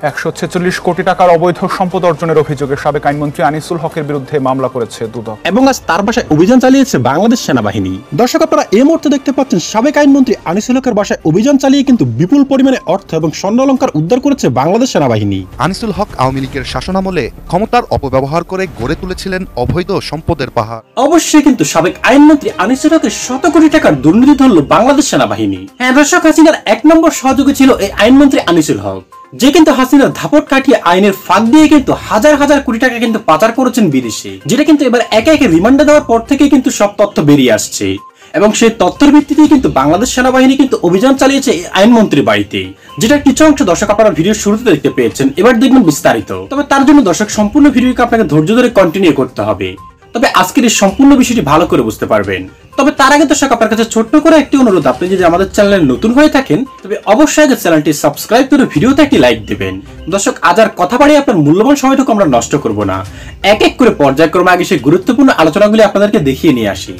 146 কোটি টাকার অবৈধ সম্পদ অর্জনের অভিযোগে সাবেক আইনমন্ত্রী আনিসুল হকের বিরুদ্ধে মামলা করেছে দুদক এবং আজ তার বাসায় অভিযান চালিয়েছে বাংলাদেশ সেনাবাহিনী। দর্শক, আপনারা এই মুহূর্তে দেখতে পাচ্ছেন সাবেক আইনমন্ত্রী আনিসুল হকের বাসায় অভিযান চালিয়ে কিন্তু বিপুল পরিমাণে অর্থ এবং স্বর্ণালংকার উদ্ধার করেছে বাংলাদেশ সেনাবাহিনী। আনিসুল হক আওয়ামী লীগের শাসনামলে ক্ষমতার অপব্যবহার করে গড়ে তুলেছিলেন অবৈধ সম্পদের পাহাড়। অবশ্যই কিন্তু সাবেক আইনমন্ত্রী আনিসুল হকের শত কোটি টাকার দুর্নীতি ধরল বাংলাদেশ সেনাবাহিনী। হ্যাঁ দর্শক, হাসিনার 1 নম্বর সহযোগী ছিল এই আইনমন্ত্রী আনিসুল হক, যে কিন্তু হাসিনার ধাপট কাটিয়ে আইনের ফাঁক দিয়ে কিন্তু হাজার হাজার কোটি টাকা কিন্তু পাচার করেছেন বিদেশে, যেটা কিন্তু এবার একে একে রিমান্ডে দেওয়ার পর থেকে কিন্তু সব তথ্য বেরিয়ে আসছে। এবং সেই তথ্যের ভিত্তিতেই কিন্তু বাংলাদেশ সেনাবাহিনী কিন্তু অভিযান চালিয়েছে এই আইনমন্ত্রীর বাড়িতে, যেটা কিছু অংশ দর্শক আপনারা ভিডিওর শুরুতে দেখতে পেয়েছেন। এবার দেখবেন বিস্তারিত। তবে তার জন্য দর্শক সম্পূর্ণ ভিডিওকে আপনাকে ধৈর্য ধরে কন্টিনিউ করতে হবে, তবে আজকের এই সম্পূর্ণ বিষয়টি ভালো করে বুঝতে পারবেন। তবে তার আগে দর্শক আপনার কাছে ছোট্ট করে একটি অনুরোধ, আপনি যদি আমাদের চ্যানেলে নতুন হয়ে থাকেন তবে অবশ্যই আগে চ্যানেলটি সাবস্ক্রাইব করে ভিডিওতে একটি লাইক দেবেন। দর্শক, আজ আর কথা বাড়িয়ে আপনার মূল্যবান সময়টুকু আমরা নষ্ট করব না, এক এক করে পর্যায়ক্রমে আগে সেই গুরুত্বপূর্ণ আলোচনাগুলি আপনাদেরকে দেখিয়ে নিয়ে আসি।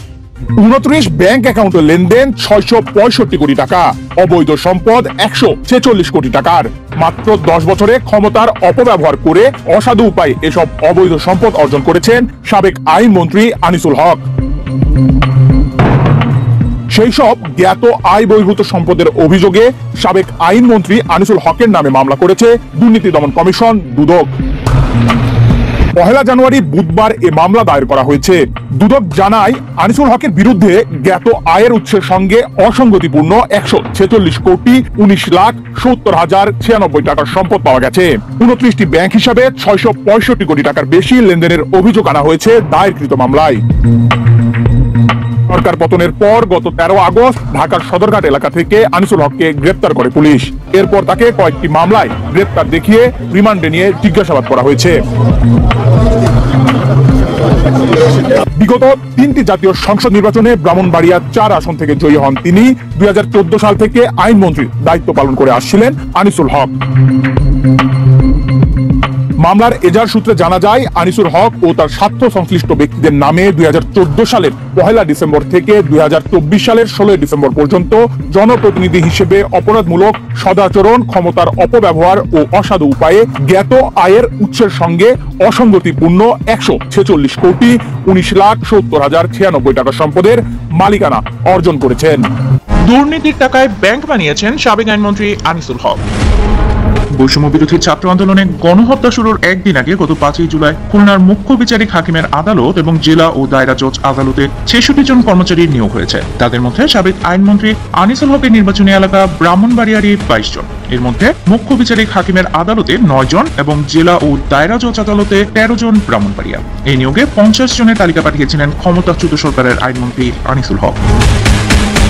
29 ব্যাংক অ্যাকাউন্টে লেনদেন 665 কোটি টাকা, অবৈধ সম্পদ 146 কোটি টাকার। মাত্র 10 বছরে ক্ষমতার অপব্যবহার করে অসাধু উপায়ে এসব অবৈধ সম্পদ অর্জন করেছেন সাবেক আইনমন্ত্রী আনিসুল হক। সেই সব জ্ঞাত আয় বহির্ভূত সম্পদের অভিযোগে সাবেক আইনমন্ত্রী আনিসুল হকের নামে মামলা করেছে দুর্নীতি দমন কমিশন দুদক। 1 জানুয়ারি বুধবার এ মামলা দায়ের করা হয়েছে। দুদক জানায় আনিসুল হকের বিরুদ্ধে জ্ঞাত আয়ের উৎসের সঙ্গে অসঙ্গতিপূর্ণ 146 কোটি 19,70,96 টাকার সম্পদ পাওয়া গেছে। 29টি ব্যাংক হিসাবে 665 কোটি টাকার বেশি লেনদেনের অভিযোগ আনা হয়েছে দায়েরকৃত মামলায়। সরকার পতনের পর গত 13 আগস্ট ঢাকার সদরঘাট এলাকা থেকে আনিসুল হককে গ্রেপ্তার করে পুলিশ। এরপর তাকে কয়েকটি মামলায় গ্রেপ্তার দেখিয়ে রিমান্ডে নিয়ে জিজ্ঞাসাবাদ করা হয়েছে। বিগত 3টি জাতীয় সংসদ নির্বাচনে ব্রাহ্মণবাড়িয়া 4 আসন থেকে জয়ী হন তিনি। 2014 সাল থেকে আইনমন্ত্রীর দায়িত্ব পালন করে আসছিলেন আনিসুল হক। মামলার এজার সূত্রে জানা যায়, আনিসুল হক ও তার স্বার্থ সংশ্লিষ্ট ব্যক্তিদের নামে 2014 সালের 1 ডিসেম্বর থেকে 2024 সালের 16 ডিসেম্বর পর্যন্ত জনপ্রতিনিধি হিসেবে অপরাধমূলক সদাচরণ, ক্ষমতার অপব্যবহার ও অসাধু উপায়ে জ্ঞাত আয়ের উৎসের সঙ্গে অসঙ্গতিপূর্ণ 146 কোটি 19,70,96 টাকা সম্পদের মালিকানা অর্জন করেছেন। দুর্নীতির টাকায় ব্যাংক বানিয়েছেন সাবেক আইনমন্ত্রী আনিসুল হক। বৈষম্য বিরোধী ছাত্র আন্দোলনে গণহত্যা শুরুর একদিন আগে গত 5 জুলাই খুলনার মুখ্য বিচারিক হাকিমের আদালত এবং জেলা ও দায়রা জজ আদালতে 66 জন কর্মচারী নিয়োগ হয়েছে। তাদের মধ্যে সাবেক আইনমন্ত্রী আনিসুল হকের নির্বাচনী এলাকা ব্রাহ্মণবাড়িয়ারই 22 জন। এর মধ্যে মুখ্য বিচারিক হাকিমের আদালতে 9 জন এবং জেলা ও দায়রা জজ আদালতে 13 জন ব্রাহ্মণবাড়িয়া। এই নিয়োগে 50 জনের তালিকা পাঠিয়েছিলেন ক্ষমতাচ্যুত সরকারের আইনমন্ত্রী আনিসুল হক।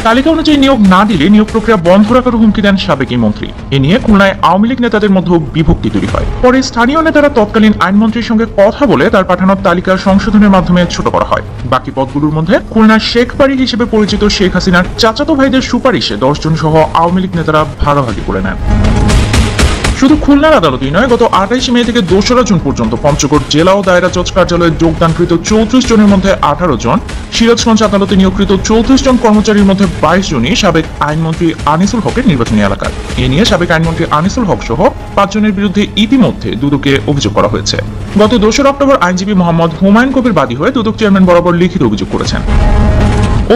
তালিকা অনুযায়ী নিয়োগ না দিলে নিয়োগ প্রক্রিয়া বন্ধ রাখার হুমকি দেন সাবেক মন্ত্রী। এ নিয়ে খুলনায় আওয়ামী লীগ নেতাদের মধ্যে বিভক্তি তৈরি হয়। পরে স্থানীয় নেতারা তৎকালীন আইনমন্ত্রীর সঙ্গে কথা বলে তার পাঠানো তালিকার সংশোধনের মাধ্যমে ছোট করা হয়। বাকি পদগুলোর মধ্যে খুলনার শেখ বাড়ি হিসেবে পরিচিত শেখ হাসিনার চাচাতো ভাইদের সুপারিশে 10 জন সহ আওয়ামী লীগ নেতারা ভাগাভাগি করে নেন। শুধু খুলনার আদালতই নয়, গত 28 মে থেকে 2রা জুন পর্যন্ত পঞ্চগড় জেলা ও দায়রা জজ কার্যালয়ে যোগদানকৃত 34 জনের মধ্যে 18 জন, সিরাজগঞ্জ আদালতে নিয়োগকৃত 34 জন কর্মচারীর মধ্যে 22 জনই সাবেক আইনমন্ত্রী আনিসুল হকের নির্বাচনী এলাকার। এ নিয়ে সাবেক আইনমন্ত্রী আনিসুল হক সহ 5 জনের বিরুদ্ধে ইতিমধ্যে দুদকে অভিযোগ করা হয়েছে। গত 2 অক্টোবর আইনজীবী মোহাম্মদ হুমায়ুন কবির বাদী হয়ে দুদক চেয়ারম্যান বরাবর লিখিত অভিযোগ করেছেন।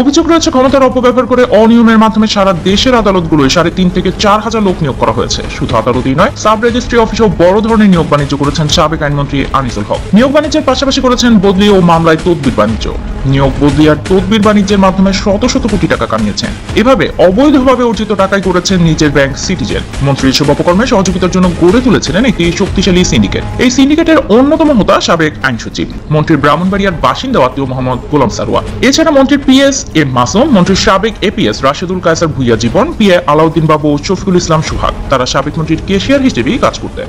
অভিযোগ রয়েছে ক্ষমতার অপব্যবহার করে অনিয়মের মাধ্যমে সারা দেশের আদালতগুলোয় 3.5 থেকে 4,000 লোক নিয়োগ করা হয়েছে। শুধু আদালতই নয়, সাব রেজিস্ট্রি অফিসেও বড় ধরনের নিয়োগ বাণিজ্য করেছেন সাবেক আইনমন্ত্রী আনিসুল হক। নিয়োগ বাণিজ্যের পাশাপাশি করেছেন বদলি ও মামলায় তদবির বাণিজ্য। নিয়োগ, বদলি আর তদবির বাণিজ্যের মাধ্যমে শত শত কোটি টাকা কামিয়েছেন। এভাবে অবৈধভাবে অর্জিত টাকায় করেছেন নিজের ব্যাংক সিটিজেন। মন্ত্রী এসব অপকর্মে সহযোগিতার জন্য গড়ে তুলেছিলেন একটি শক্তিশালী সিন্ডিকেট। এই সিন্ডিকেটের অন্যতম হোতা সাবেক আইন সচিব, মন্ত্রীর ব্রাহ্মণবাড়িয়ার বাসিন্দা আত্মীয় মোহাম্মদ গোলাম সারোয়া। এছাড়া মন্ত্রীর পিএস এম মাসুম, মন্ত্রীর সাবেক এপিএস রাশেদুল কায়সার ভুইয়া জীবন, পিএ আলাউদ্দিন বাবু ও শফিকুল ইসলাম সুহাগ, তারা সাবেক মন্ত্রীর কেশিয়ার হিসেবেই কাজ করতেন।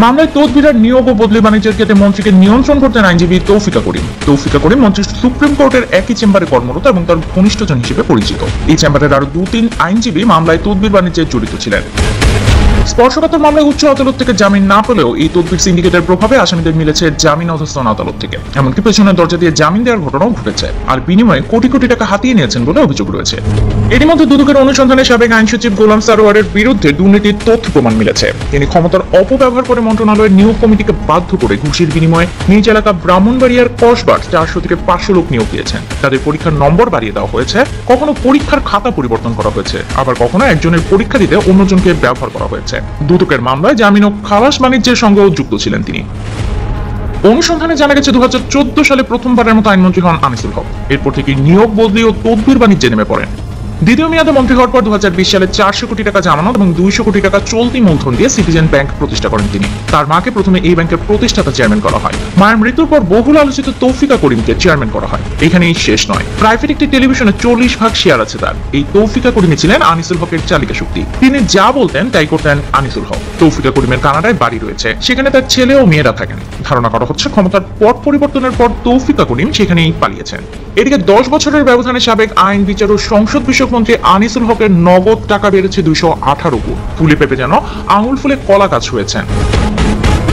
মামলায় তদবিরের নিয়োগ ও বদলি বাণিজ্যের ক্ষেত্রে মন্ত্রীকে নিয়ন্ত্রণ করতেন আইনজীবী তৌফিকা করিম মন্ত্রী সুপ্রিম কোর্টের একই চেম্বারে কর্মরত এবং তার ঘনিষ্ঠজন হিসেবে পরিচিত। এই চেম্বারের আরো 2-3 আইনজীবী মামলায় তদবির বাণিজ্যে জড়িত ছিলেন। স্পর্শকাতর মামলায় উচ্চ আদালত থেকে জামিন না পেলেও এই তদবির সিন্ডিকেটের প্রভাবে আসামিদের মিলেছে জামিন অধস্তন আদালত থেকে। এমনকি পেছনের দরজা দিয়ে জামিন দেওয়ার ঘটনাও ঘটেছে, আর বিনিময়ে কোটি কোটি টাকা হাতিয়ে নিয়েছেন বলে অভিযোগ রয়েছে। এরই মধ্যে দুদকের অনুসন্ধানে সাবেক আইন সচিব গোলাম সারোয়ারের বিরুদ্ধে দুর্নীতির তথ্য প্রমাণ মিলেছে। তিনি ক্ষমতার অপব্যবহার করে মন্ত্রণালয়ের নিয়োগ কমিটিকে বাধ্য করে ঘুষের বিনিময়ে নিজ এলাকা ব্রাহ্মণবাড়িয়ার কসবার 400 থেকে 500 লোক নিয়োগ দিয়েছেন। তাদের পরীক্ষার নম্বর বাড়িয়ে দেওয়া হয়েছে, কখনো পরীক্ষার খাতা পরিবর্তন করা হয়েছে, আবার কখনো একজনের পরীক্ষা দিতে অন্যজনকে ব্যবহার করা হয়েছে। দুদকের মামলায় জামিন ও খালাস বাণিজ্যের সঙ্গেও যুক্ত ছিলেন তিনি। অনুসন্ধানে জানা গেছে 2014 সালে প্রথমবারের মতো আইনমন্ত্রী হন আনিসুল হক। এরপর থেকে নিয়োগ বদলি ও তদবির বাণিজ্যে নেমে পড়েন। দ্বিতীয় মেয়াদে মন্ত্রী হওয়ার পর 2020 সালে 400 কোটি টাকা জামানত এবং 200 কোটি টাকা চলতি মূলধন দিয়ে সিটিজেন ব্যাংক প্রতিষ্ঠা করেন তিনি। তার মাকে প্রথমে এই ব্যাংকের প্রতিষ্ঠাতা চেয়ারম্যান করা হয়। মায়ের মৃত্যুর পর বহুল আলোচিত তৌফিকা করিমকে চেয়ারম্যান করা হয়। এখানেই শেষ নয়, প্রাইভেট একটি টেলিভিশনে 40% শেয়ার আছে তার। এই তৌফিকা করিমই ছিলেন আনিসুল হকের চালিকা শক্তি। তিনি যা বলতেন তাই করতেন আনিসুল হক। তৌফিকা করিমের কানাডায় বাড়ি রয়েছে, সেখানে তার ছেলে ও মেয়েরা থাকেন। ধারণা করা হচ্ছে ক্ষমতার পট পরিবর্তনের পর তৌফিকা করিম সেখানেই পালিয়েছেন। এদিকে 10 বছরের ব্যবধানে সাবেক আইন, বিচার ও সংসদ বিষয়ক মন্ত্রী আনিসুল হকের নগদ টাকা বেড়েছে 218 গুণ। ফুলে পেঁপে যেন আঙুল ফুলে কলা গাছ হয়েছেন।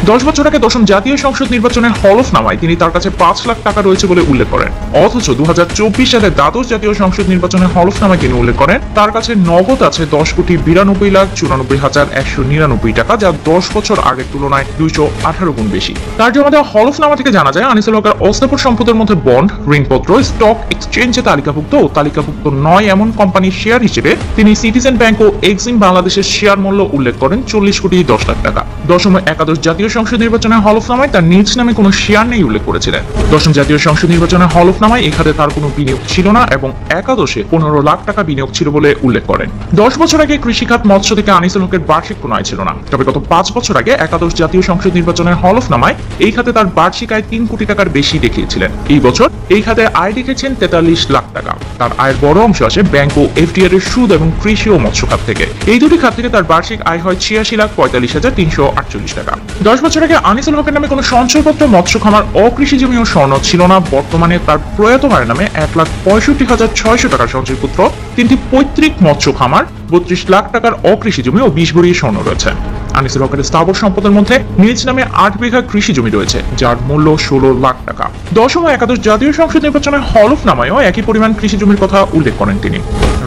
10 বছর আগে 10ম জাতীয় সংসদ নির্বাচনের হলফনামায় তিনি তার কাছে 5 লাখ টাকা রয়েছে বলে উল্লেখ করেন। অথচ 2024 সালে দ্বাদশ জাতীয় সংসদ নির্বাচনের হলফনামায় তিনি উল্লেখ করেন তার কাছে নগদ আছে 10,92,94,199 টাকা, যা 10 বছর আগের তুলনায় 218 গুণ বেশি। তার জমা দেওয়া হলফনামা থেকে জানা যায় আনিসুল হকের অস্থাবর সম্পদের মধ্যে বন্ড, ঋণপত্র, স্টক এক্সচেঞ্জে তালিকাভুক্ত ও তালিকাভুক্ত নয় এমন কোম্পানির শেয়ার হিসেবে তিনি সিটিজেন ব্যাংক ও এক্সিম বাংলাদেশের শেয়ার মূল্য উল্লেখ করেন 40,10,00,000 টাকা। দশম একাদশ জাতীয় সংসদ নির্বাচনের হলফনামায় তার নিজ নামে কোনো শেয়ার নেই উল্লেখ করেছিলেন। দশম জাতীয় সংসদ নির্বাচনের হলফনামায় এই খাতে তার কোনো বিনিয়োগ ছিল না এবং একাদশে 15 লাখ টাকা বিনিয়োগ ছিল বলে উল্লেখ করেন। 10 বছর আগে কৃষিখাত, মৎস্য থেকে আনিসুল হকের বার্ষিক কোনো আয় ছিল না। তবে গত 5 বছর আগে একাদশ জাতীয় সংসদ নির্বাচনের হলফনামায় এই খাতে তার বার্ষিক আয় 3 কোটি টাকার বেশি দেখিয়েছিলেন। এই বছর এই খাতে আয় দেখেছেন 43 লাখ টাকা। তার আয়ের বড় অংশ আসে ব্যাংক ও এফডিআর এর সুদ এবং কৃষি ও মৎস্য খাত থেকে। এই দুটি খাত থেকে তার বার্ষিক আয় হয় 86,45,348 টাকা। 10 বছর আগে আনিসুল হকের নামে কোনো সঞ্চয়পত্র, মৎস্য খামার, অকৃষি জমি ও স্বর্ণ ছিল না। বর্তমানে তার প্রয়াত মায়ের নামে 1,65,600 টাকার সঞ্চয়পত্র, 3টি পৈতৃক মৎস্য খামার, 32 লাখ টাকার অকৃষি জমি ও 20 ভরি স্বর্ণ রয়েছে। আনিসুল হকের স্থাবর সম্পদের মধ্যে নিজ নামে 8 বিঘা কৃষি জমি রয়েছে, যার মূল্য 16 লাখ টাকা। দশম ও একাদশ জাতীয় সংসদ নির্বাচনের হলফনামায়ও একই পরিমাণ কৃষি জমির কথা উল্লেখ করেন তিনি।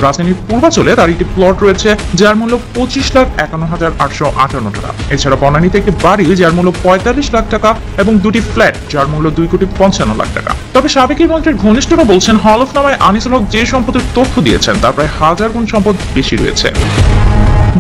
রাজধানীর পূর্বাঞ্চলে তার একটি প্লট রয়েছে যার মূল্য 25,51,858 টাকা। এছাড়া বনানীতে একটি বাড়ি যার মূল্য 45 লাখ টাকা এবং 2টি ফ্ল্যাট যার মূল্য 2,55 লাখ টাকা। তবে সাবেক মন্ত্রীর ঘনিষ্ঠরা বলছেন হলফনামায় আনিসুল হক যে সম্পদের তথ্য দিয়েছেন তার প্রায় 1000 গুণ সম্পদ বেশি রয়েছে।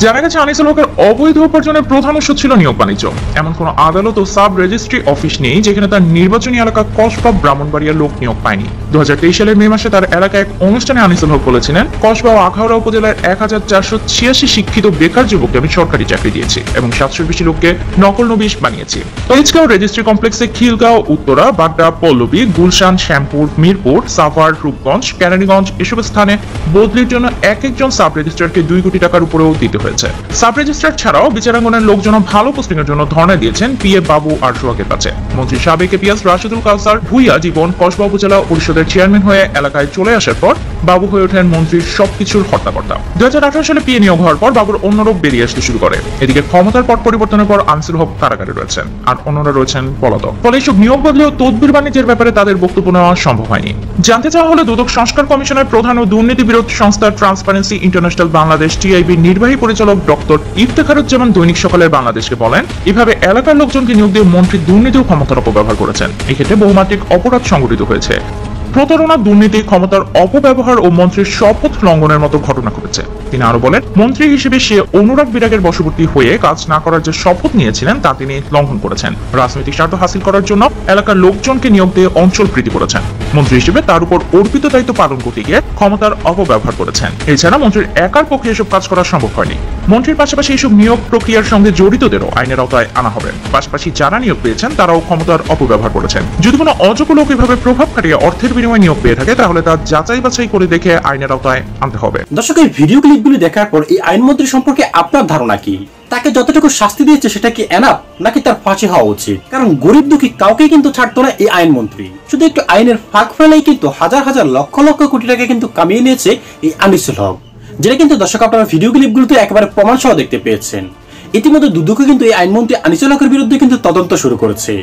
জানা গেছে আনিসুল হকের অবৈধ উপার্জনের প্রধান উৎস ছিল নিয়োগ বাণিজ্য। এমন কোন আদালত ও সাব রেজিস্ট্রি অফিস নেই যেখানে তার নির্বাচনী এলাকা কসবা ব্রাহ্মণবাড়িয়ার লোক নিয়োগ পায়নি। 2023 সালের মে মাসে তার এলাকায় এক অনুষ্ঠানে আনিসুল হক বলেছিলেন, কসবা ও আখাউড়া উপজেলার 1486 শিক্ষিত বেকার যুবককে আমি সরকারি চাকরি দিয়েছি এবং 700 বেশি লোককে নকল নবিশ বানিয়েছি। তেজগাঁও রেজিস্ট্রি কমপ্লেক্সে খিলগাঁও, উত্তরা, বাগদা, পল্লবী, গুলশান, শ্যামপুর, মিরপুর, সাভার, রূপগঞ্জ, কেরানীগঞ্জ এসব স্থানে বদলির জন্য এক একজন সাব রেজিস্ট্রারকে 2 কোটি টাকার উপরেও দিতে হয়েছে। সাব রেজিস্ট্রার ছাড়াও বিচারাঙ্গনের লোকজন ভালো পোস্টিং এর জন্য ধর্ণা দিয়েছেন পিএ বাবু আর সোহাগের কাছে। মন্ত্রী সাবেক এপিএস রাশেদুল কাউসার ভুইয়া জীবন কসবা উপজেলা পরিষদের চেয়ারম্যান হয়ে এলাকায় চলে আসার পর বাবু হয়ে ওঠেন মন্ত্রীর সবকিছুর হর্তাকর্তা। 2018 সালে পিএ নিয়োগ হওয়ার পর বাবুর অন্য রূপ বেরিয়ে আসতে শুরু করে। এদিকে ক্ষমতার পট পরিবর্তনের পর আনিসুল হক কারাগারে রয়েছেন, আর অন্যরা রয়েছেন পলাতক। ফলে এসব নিয়োগ বদলেও তদবির বাণিজ্যের ব্যাপারে তাদের বক্তব্য নেওয়া সম্ভব হয়নি। জানতে চাওয়া হলে দুদক সংস্কার কমিশনের প্রধান ও দুর্নীতি বিরোধ সংস্থা ট্রান্সপারেন্সি ইন্টারন্যাশনাল বাংলাদেশ টিআইবি নির্বাহী পরিচালক ডক্টর ইফতেখারুজ্জামান দৈনিক সকালের বাংলাদেশকে বলেন, এভাবে এলাকার লোকজনকে নিয়োগ দিয়ে মন্ত্রী দুর্নীতি ও ক্ষমতার অপব্যবহার করেছেন। এক্ষেত্রে বহুমাত্রিক অপরাধ সংঘটিত হয়েছে। প্রতারণা, দুর্নীতি, ক্ষমতার অপব্যবহার ও মন্ত্রীর শপথ লঙ্ঘনের মতো ঘটনা ঘটেছে। তিনি আরো বলেন, মন্ত্রী হিসেবে সে অনুরাগ বিরাগের বশবর্তী হয়ে কাজ না করার যে শপথ নিয়েছিলেন তা তিনি লঙ্ঘন করেছেন। রাজনৈতিক স্বার্থ হাসিল করার জন্য এলাকার লোকজনকে নিয়োগ দিয়ে অঞ্চল প্রীতি করেছেন। মন্ত্রী হিসেবে তার উপর অর্পিত দায়িত্ব পালন করতে গিয়ে ক্ষমতার অপব্যবহার করেছেন। এছাড়া মন্ত্রীর একার পক্ষে এসব কাজ করা সম্ভব হয়নি। মন্ত্রীর পাশাপাশি এসব নিয়োগ প্রক্রিয়ার সঙ্গে জড়িতদেরও আইনের আওতায় আনা হবে। পাশাপাশি যারা নিয়োগ পেয়েছেন তারাও ক্ষমতার অপব্যবহার করেছেন। যদি কোনো অযোগ্য লোক এভাবে প্রভাব খাটিয়ে অর্থের বিনিময়ে নিয়োগ পেয়ে থাকে তাহলে তা যাচাই বাছাই করে দেখে আইনের আওতায় আনতে হবে। দর্শক, এই ভিডিও ক্লিপগুলি দেখার পর এই আইনমন্ত্রী সম্পর্কে আপনার ধারণা কি? তাকে যতটুকু শাস্তি দিয়েছে সেটা কি এনাফ, নাকি তার ফাঁসি হওয়া উচিত? কারণ গরিব দুঃখী কাউকে কিন্তু ছাড়তো না এই আইনমন্ত্রী। শুধু একটু আইনের ফাঁক ফেলেই কিন্তু হাজার হাজার লক্ষ লক্ষ কোটি টাকা কিন্তু কামিয়ে নিয়েছে এই আনিসুল হক, যেটা কিন্তু দর্শক আপনারা ভিডিও ক্লিপগুলোতে একেবারে প্রমাণ সহ দেখতে পেয়েছেন। ইতিমধ্যে দুদকও কিন্তু এই আইনমন্ত্রী আনিসুল হকের বিরুদ্ধে কিন্তু তদন্ত শুরু করেছে।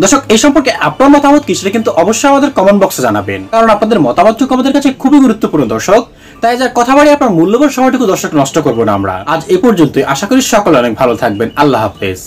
দর্শক, এই সম্পর্কে আপনার মতামত কি সেটা কিন্তু অবশ্যই আমাদের কমেন্ট বক্সে জানাবেন, কারণ আপনাদের মতামত আমাদের কাছে খুবই গুরুত্বপূর্ণ দর্শক। তাই যার কথা বাড়ি আপনার মূল্যবান সময়টুকু দর্শক নষ্ট করবো না আমরা। আজ এ পর্যন্তই, আশা করি সকলে অনেক ভালো থাকবেন। আল্লাহ হাফেজ।